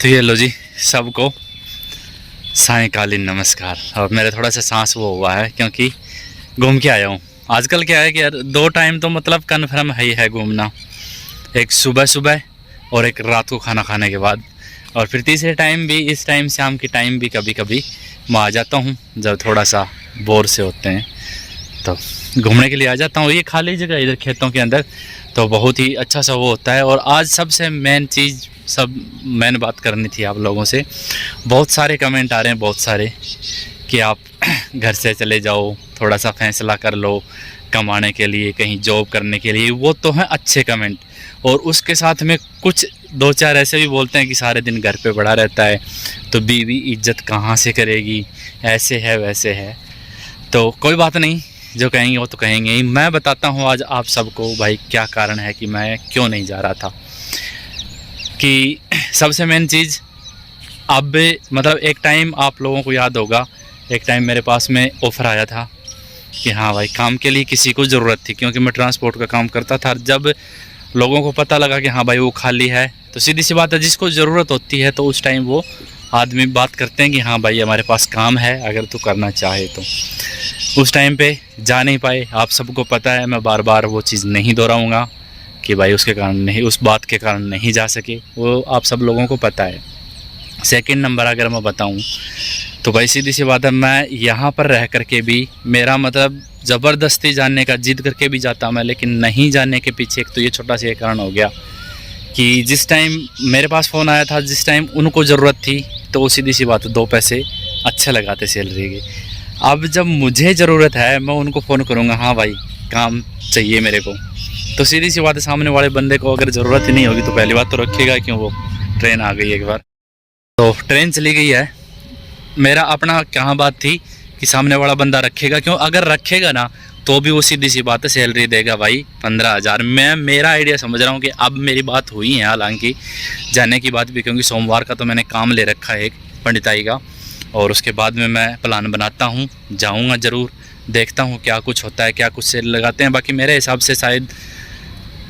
तो ये लो जी सबको सायंकालीन नमस्कार। और मेरे थोड़ा सा सांस वो हुआ है क्योंकि घूम के आया हूँ। आजकल क्या है कि यार 2 टाइम तो मतलब कन्फर्म है ही है घूमना, एक सुबह सुबह और एक रात को खाना खाने के बाद, और फिर तीसरे टाइम भी इस टाइम शाम की टाइम भी कभी कभी मैं आ जाता हूँ जब थोड़ा सा बोर से होते हैं तो घूमने के लिए आ जाता हूँ। ये खाली जगह इधर खेतों के अंदर तो बहुत ही अच्छा सा वो होता है। और आज सबसे मेन चीज़ मैंने बात करनी थी आप लोगों से। बहुत सारे कमेंट आ रहे हैं, बहुत सारे, कि आप घर से चले जाओ, थोड़ा सा फैसला कर लो कमाने के लिए, कहीं जॉब करने के लिए। वो तो हैं अच्छे कमेंट, और उसके साथ में कुछ 2-4 ऐसे भी बोलते हैं कि सारे दिन घर पे पड़ा रहता है तो बीवी इज्जत कहाँ से करेगी, ऐसे है वैसे है। तो कोई बात नहीं, जो कहेंगे वो तो कहेंगे ही। मैं बताता हूँ आज आप सबको भाई क्या कारण है कि मैं क्यों नहीं जा रहा था। कि सबसे मेन चीज़, अब मतलब एक टाइम आप लोगों को याद होगा, एक टाइम मेरे पास में ऑफ़र आया था कि हाँ भाई काम के लिए किसी को ज़रूरत थी, क्योंकि मैं ट्रांसपोर्ट का काम करता था। जब लोगों को पता लगा कि हाँ भाई वो खाली है, तो सीधी सी बात है जिसको ज़रूरत होती है तो उस टाइम वो आदमी बात करते हैं कि हाँ भाई हमारे पास काम है, अगर तू करना चाहे तो। उस टाइम पे जा नहीं पाए, आप सबको पता है। मैं बार बार वो चीज़ नहीं दोहराऊँगा कि भाई उसके कारण नहीं, उस बात के कारण नहीं जा सके, वो आप सब लोगों को पता है। सेकंड नंबर अगर मैं बताऊं तो भाई सीधी सी बात है, मैं यहाँ पर रह करके भी मेरा मतलब ज़बरदस्ती जानने का जिद करके भी जाता मैं, लेकिन नहीं जाने के पीछे एक तो ये छोटा सा कारण हो गया कि जिस टाइम मेरे पास फ़ोन आया था, जिस टाइम उनको ज़रूरत थी, तो वो सीधी सी बात है 2 पैसे अच्छे लगाते सैलरी के। अब जब मुझे ज़रूरत है मैं उनको फ़ोन करूँगा, हाँ भाई काम चाहिए मेरे को, तो सीधी सी बात है सामने वाले बंदे को अगर ज़रूरत ही नहीं होगी तो पहली बात तो रखेगा क्यों। वो ट्रेन आ गई एक बार, तो ट्रेन चली गई है। मेरा अपना कहाँ बात थी कि सामने वाला बंदा रखेगा क्यों, अगर रखेगा ना तो भी वो सीधी सी बात है सैलरी देगा भाई 15,000। मैं मेरा आइडिया समझ रहा हूँ कि अब मेरी बात हुई है हालांकि जाने की बात भी, क्योंकि सोमवार का तो मैंने काम ले रखा है एक पंडिताई का, और उसके बाद में मैं प्लान बनाता हूँ, जाऊँगा ज़रूर, देखता हूँ क्या कुछ होता है, क्या कुछ सेल लगाते हैं। बाकी मेरे हिसाब से शायद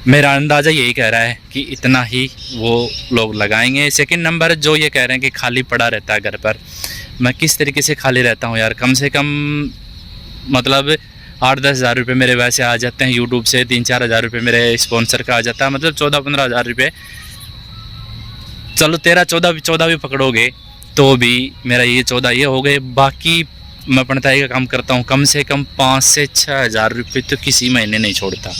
मेरा अंदाज़ा यही कह रहा है कि इतना ही वो लोग लगाएंगे। सेकंड नंबर जो ये कह रहे हैं कि खाली पड़ा रहता है घर पर, मैं किस तरीके से खाली रहता हूँ यार। कम से कम मतलब 8-10 हज़ार रुपये मेरे वैसे आ जाते हैं यूट्यूब से, 3-4 हज़ार रुपये मेरे स्पॉन्सर का आ जाता है, मतलब 14-15 हज़ार रुपये, चलो 13-14 भी पकड़ोगे तो भी मेरा ये 14 ये हो गए। बाकी मैं पंडिताई का काम करता हूँ, कम से कम 5 से 6 हज़ार रुपये तो किसी महीने नहीं छोड़ता।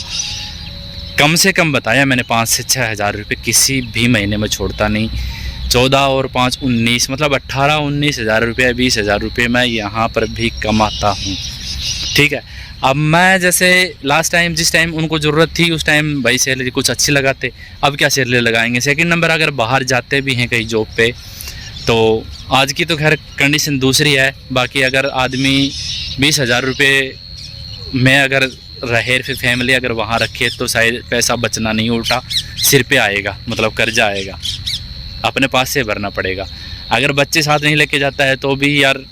कम से कम बताया मैंने, 5 से 6 हज़ार रुपये किसी भी महीने में छोड़ता नहीं। 14 और 5 19, मतलब 18-19 हज़ार रुपये, 20 हज़ार रुपये मैं यहाँ पर भी कमाता हूँ। ठीक है, अब मैं जैसे लास्ट टाइम जिस टाइम उनको ज़रूरत थी उस टाइम भाई सैलरी कुछ अच्छी लगाते, अब क्या सैलरी लगाएंगे। सेकंड नंबर अगर बाहर जाते भी हैं कहीं जॉब पे, तो आज की तो खैर कंडीशन दूसरी है। बाकी अगर आदमी 20 हज़ार रुपये में अगर रहे, फिर फैमिली अगर वहाँ रखे तो शायद पैसा बचना नहीं, उल्टा सिर पे आएगा, मतलब कर्जा आएगा, अपने पास से भरना पड़ेगा। अगर बच्चे साथ नहीं लेके जाता है तो भी यार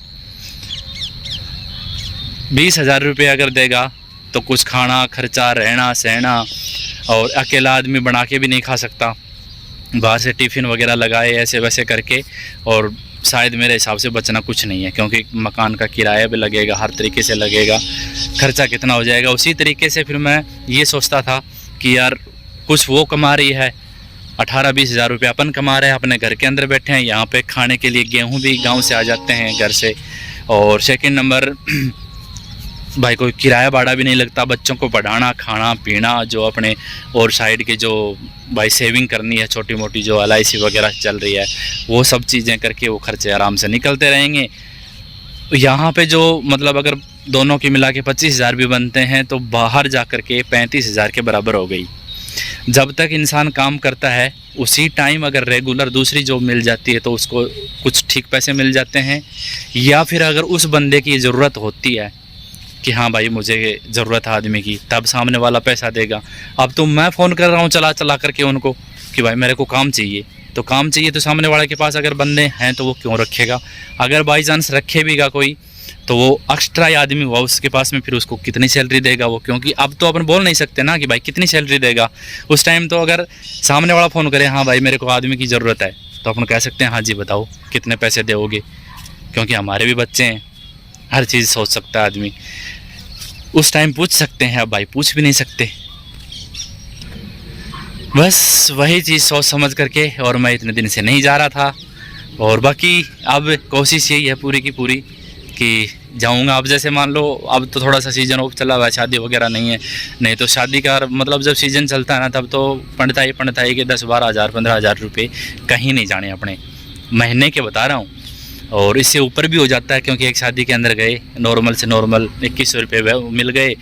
20 हज़ार रुपये अगर देगा तो कुछ खाना खर्चा, रहना सहना, और अकेला आदमी बना के भी नहीं खा सकता, बाहर से टिफ़िन वगैरह लगाए ऐसे वैसे करके, और शायद मेरे हिसाब से बचना कुछ नहीं है, क्योंकि मकान का किराया भी लगेगा, हर तरीके से लगेगा, खर्चा कितना हो जाएगा। उसी तरीके से फिर मैं ये सोचता था कि यार कुछ वो कमा रही है 18-20 हज़ार रुपये, अपन कमा रहे हैं, अपने घर के अंदर बैठे हैं, यहाँ पे खाने के लिए गेहूँ भी गांव से आ जाते हैं घर से। और सेकंड नंबर भाई कोई किराया भाड़ा भी नहीं लगता, बच्चों को पढ़ाना, खाना पीना जो अपने, और साइड के जो भाई सेविंग करनी है छोटी मोटी, जो LIC वगैरह चल रही है, वो सब चीज़ें करके वो खर्चे आराम से निकलते रहेंगे। यहाँ पे जो मतलब अगर दोनों की मिला के 25 हज़ार भी बनते हैं तो बाहर जा कर के 35 हज़ार के बराबर हो गई। जब तक इंसान काम करता है उसी टाइम अगर रेगुलर दूसरी जॉब मिल जाती है तो उसको कुछ ठीक पैसे मिल जाते हैं, या फिर अगर उस बंदे की ज़रूरत होती है कि हाँ भाई मुझे ज़रूरत है आदमी की, तब सामने वाला पैसा देगा। अब तो मैं फ़ोन कर रहा हूँ चला करके उनको कि भाई मेरे को काम चाहिए, तो काम चाहिए तो सामने वाले के पास अगर बंदे हैं तो वो क्यों रखेगा। अगर बाई चांस रखे भी गा कोई तो वो एक्स्ट्रा आदमी हुआ उसके पास में, फिर उसको कितनी सैलरी देगा वो, क्योंकि अब तो अपन बोल नहीं सकते ना कि भाई कितनी सैलरी देगा। उस टाइम तो अगर सामने वाला फ़ोन करे हाँ भाई मेरे को आदमी की ज़रूरत है, तो अपन कह सकते हैं हाँ जी बताओ कितने पैसे दोगे, क्योंकि हमारे भी बच्चे हैं, हर चीज़ सोच सकता है आदमी। उस टाइम पूछ सकते हैं, अब भाई पूछ भी नहीं सकते। बस वही चीज़ सोच समझ करके, और मैं इतने दिन से नहीं जा रहा था। और बाकी अब कोशिश यही है पूरी की पूरी कि जाऊंगा। अब जैसे मान लो अब तो थोड़ा सा सीज़न ऑफ चला हुआ है, शादी वगैरह नहीं है, नहीं तो शादी का मतलब जब सीज़न चलता है ना तब तो पढ़ताई के 10-12 हज़ार 15 हज़ार रुपये कहीं नहीं जाने अपने, महीने के बता रहा हूँ। और इससे ऊपर भी हो जाता है, क्योंकि एक शादी के अंदर गए नॉर्मल से नॉर्मल 2100 रुपये मिल गए,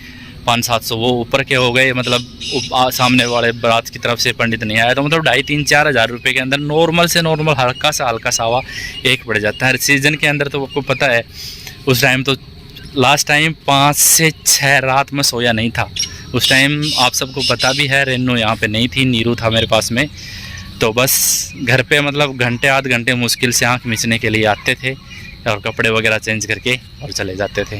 500-700 वो ऊपर के हो गए, मतलब सामने वाले बारात की तरफ से पंडित नहीं आया तो मतलब 2,500-3,000 हज़ार रुपये के अंदर नॉर्मल से नॉर्मल हल्का सा हवा एक पड़ जाता है। हर सीज़न के अंदर तो आपको पता है उस टाइम तो लास्ट टाइम 5 से 6 रात में सोया नहीं था। उस टाइम आप सबको पता भी है रेनू यहाँ पे नहीं थी, नीरू था मेरे पास में। तो बस घर पे मतलब घंटे आध घंटे मुश्किल से आँख मिचने के लिए आते थे और कपड़े वगैरह चेंज करके और चले जाते थे।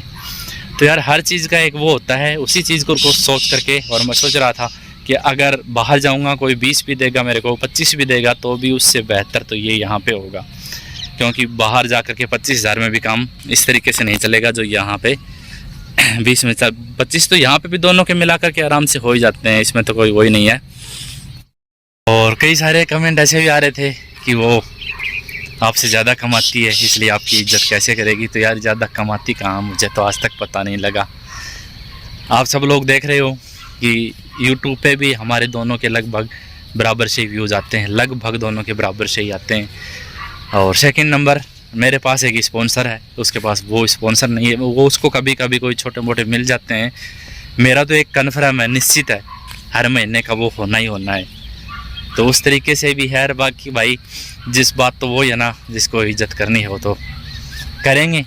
तो यार हर चीज़ का एक वो होता है, उसी चीज़ को सोच करके और मैं सोच रहा था कि अगर बाहर जाऊंगा कोई 20 भी देगा मेरे को, 25 भी देगा, तो भी उससे बेहतर तो ये यहाँ पे होगा, क्योंकि बाहर जा कर के 25,000 में भी काम इस तरीके से नहीं चलेगा जो यहाँ पे 20 में 25 तो यहाँ पे भी दोनों के मिला कर के आराम से हो ही जाते हैं, इसमें तो कोई वही नहीं है। और कई सारे कमेंट ऐसे भी आ रहे थे कि वो आपसे ज़्यादा कमाती है इसलिए आपकी इज्जत कैसे करेगी। तो यार ज़्यादा कमाती कहाँ, मुझे तो आज तक पता नहीं लगा। आप सब लोग देख रहे हो कि YouTube पे भी हमारे दोनों के लगभग बराबर से व्यूज़ आते हैं, लगभग दोनों के बराबर से ही आते हैं। और सेकंड नंबर मेरे पास एक स्पॉन्सर है, उसके पास वो स्पॉन्सर नहीं है, वो उसको कभी कभी कोई छोटे मोटे मिल जाते हैं। मेरा तो एक कन्फर्म है, निश्चित है, हर महीने का वो होना ही होना है। तो उस तरीके से भी है। बाकी भाई जिस बात तो वो है ना, जिसको इज्जत करनी है वो तो करेंगे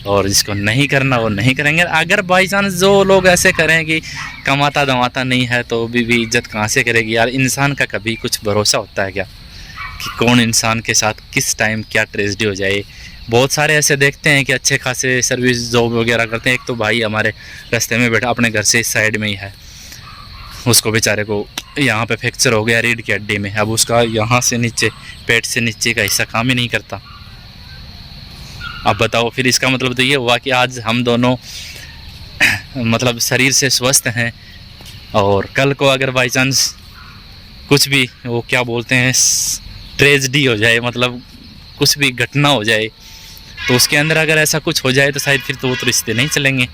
और जिसको नहीं करना वो नहीं करेंगे। अगर बाई चांस जो लोग ऐसे करें कि कमाता दमाता नहीं है तो भी इज्जत कहाँ से करेगी यार। इंसान का कभी कुछ भरोसा होता है क्या कि कौन इंसान के साथ किस टाइम क्या ट्रेजेडी हो जाए। बहुत सारे ऐसे देखते हैं कि अच्छे खासे सर्विस जॉब वगैरह करते हैं। एक तो भाई हमारे रास्ते में बैठा, अपने घर से इस साइड में ही है, उसको बेचारे को यहाँ पे फ्रैक्चर हो गया रीढ़ की हड्डी में। अब उसका यहाँ से नीचे, पेट से नीचे का हिस्सा काम ही नहीं करता। अब बताओ, फिर इसका मतलब तो ये हुआ कि आज हम दोनों मतलब शरीर से स्वस्थ हैं, और कल को अगर बाई चांस कुछ भी वो क्या बोलते हैं ट्रेजेडी हो जाए, मतलब कुछ भी घटना हो जाए, तो उसके अंदर अगर ऐसा कुछ हो जाए तो शायद फिर तो वो तो रिश्ते नहीं चलेंगे।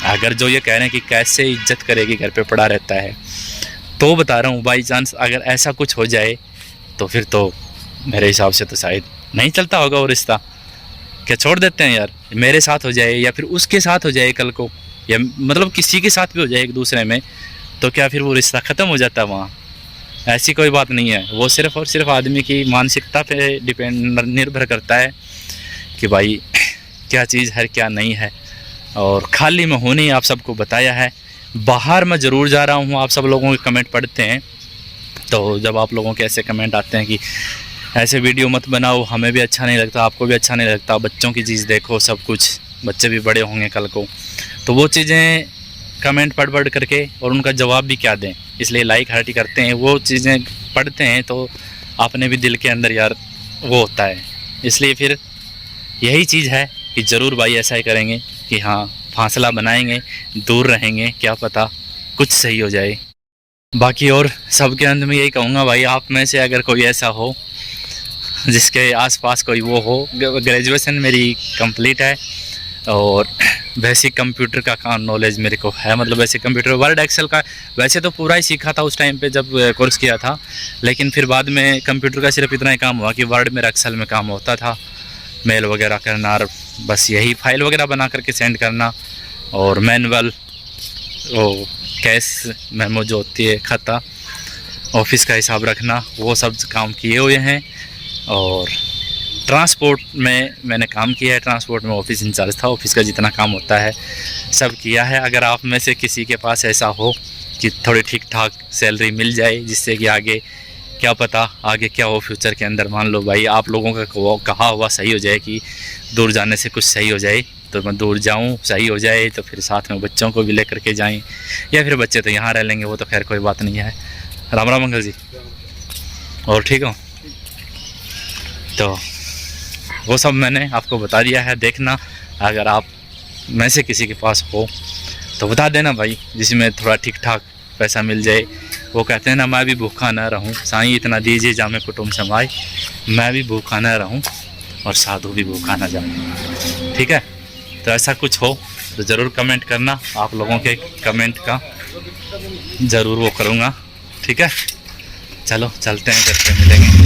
अगर जो ये कह रहे हैं कि कैसे इज्जत करेगी, घर पे पड़ा रहता है, तो बता रहा हूँ बाई चांस अगर ऐसा कुछ हो जाए तो फिर तो मेरे हिसाब से तो शायद नहीं चलता होगा वो रिश्ता। क्या छोड़ देते हैं यार, मेरे साथ हो जाए या फिर उसके साथ हो जाए कल को, या मतलब किसी के साथ भी हो जाए एक दूसरे में, तो क्या फिर वो रिश्ता ख़त्म हो जाता है वहाँ? ऐसी कोई बात नहीं है। वो सिर्फ़ और सिर्फ आदमी की मानसिकता पे निर्भर करता है कि भाई क्या चीज़ है क्या नहीं है। और खाली में होने आप सबको बताया है। बाहर मैं ज़रूर जा रहा हूँ, आप सब लोगों के कमेंट पढ़ते हैं, तो जब आप लोगों के ऐसे कमेंट आते हैं कि ऐसे वीडियो मत बनाओ, हमें भी अच्छा नहीं लगता, आपको भी अच्छा नहीं लगता, बच्चों की चीज़ देखो, सब कुछ, बच्चे भी बड़े होंगे कल को, तो वो चीज़ें कमेंट पढ़ करके और उनका जवाब भी क्या दें, इसलिए लाइक हार्ट ही करते हैं। वो चीज़ें पढ़ते हैं तो अपने भी दिल के अंदर यार वो होता है। इसलिए फिर यही चीज़ है कि ज़रूर भाई ऐसा ही करेंगे कि हाँ फासला बनाएंगे, दूर रहेंगे, क्या पता कुछ सही हो जाए। बाकी और सबके अंत में यही कहूँगा भाई, आप में से अगर कोई ऐसा हो जिसके आसपास कोई वो हो, ग्रेजुएशन मेरी कंप्लीट है और बेसिक कंप्यूटर का काम नॉलेज मेरे को है, मतलब बेसिक कंप्यूटर वर्ड एक्सेल का वैसे तो पूरा ही सीखा था उस टाइम पे जब कोर्स किया था, लेकिन फिर बाद में कंप्यूटर का सिर्फ इतना ही काम हुआ कि वर्ड में एक्सेल में काम होता था, मेल वगैरह करना और बस यही फाइल वगैरह बना करके सेंड करना, और मैनुअल वो कैश मेमो जो होती है, खाता, ऑफिस का हिसाब रखना, वो सब काम किए हुए हैं। और ट्रांसपोर्ट में मैंने काम किया है, ट्रांसपोर्ट में ऑफिस इंचार्ज था, ऑफिस का जितना काम होता है सब किया है। अगर आप में से किसी के पास ऐसा हो कि थोड़ी ठीक ठाक सैलरी मिल जाए जिससे कि आगे क्या पता आगे क्या हो फ्यूचर के अंदर, मान लो भाई आप लोगों का कहा हुआ सही हो जाए कि दूर जाने से कुछ सही हो जाए, तो मैं दूर जाऊं, सही हो जाए तो फिर साथ में बच्चों को भी लेकर के जाएं, या फिर बच्चे तो यहाँ रह लेंगे, वो तो खैर कोई बात नहीं है। राम राम अंकल जी, और ठीक हो? तो वो सब मैंने आपको बता दिया है। देखना, अगर आप में से किसी के पास हो तो बता देना भाई, जिसमें थोड़ा ठीक ठाक पैसा मिल जाए। वो कहते हैं ना, मैं भी भूखा न रहूं, साईं इतना दीजिए जामे कुटुंब समाए, मैं भी भूखा न रहूं और साधु भी भूखा न जाए। ठीक है, तो ऐसा कुछ हो तो ज़रूर कमेंट करना, आप लोगों के कमेंट का ज़रूर वो करूँगा। ठीक है, चलो चलते हैं, घर पे मिलेंगे।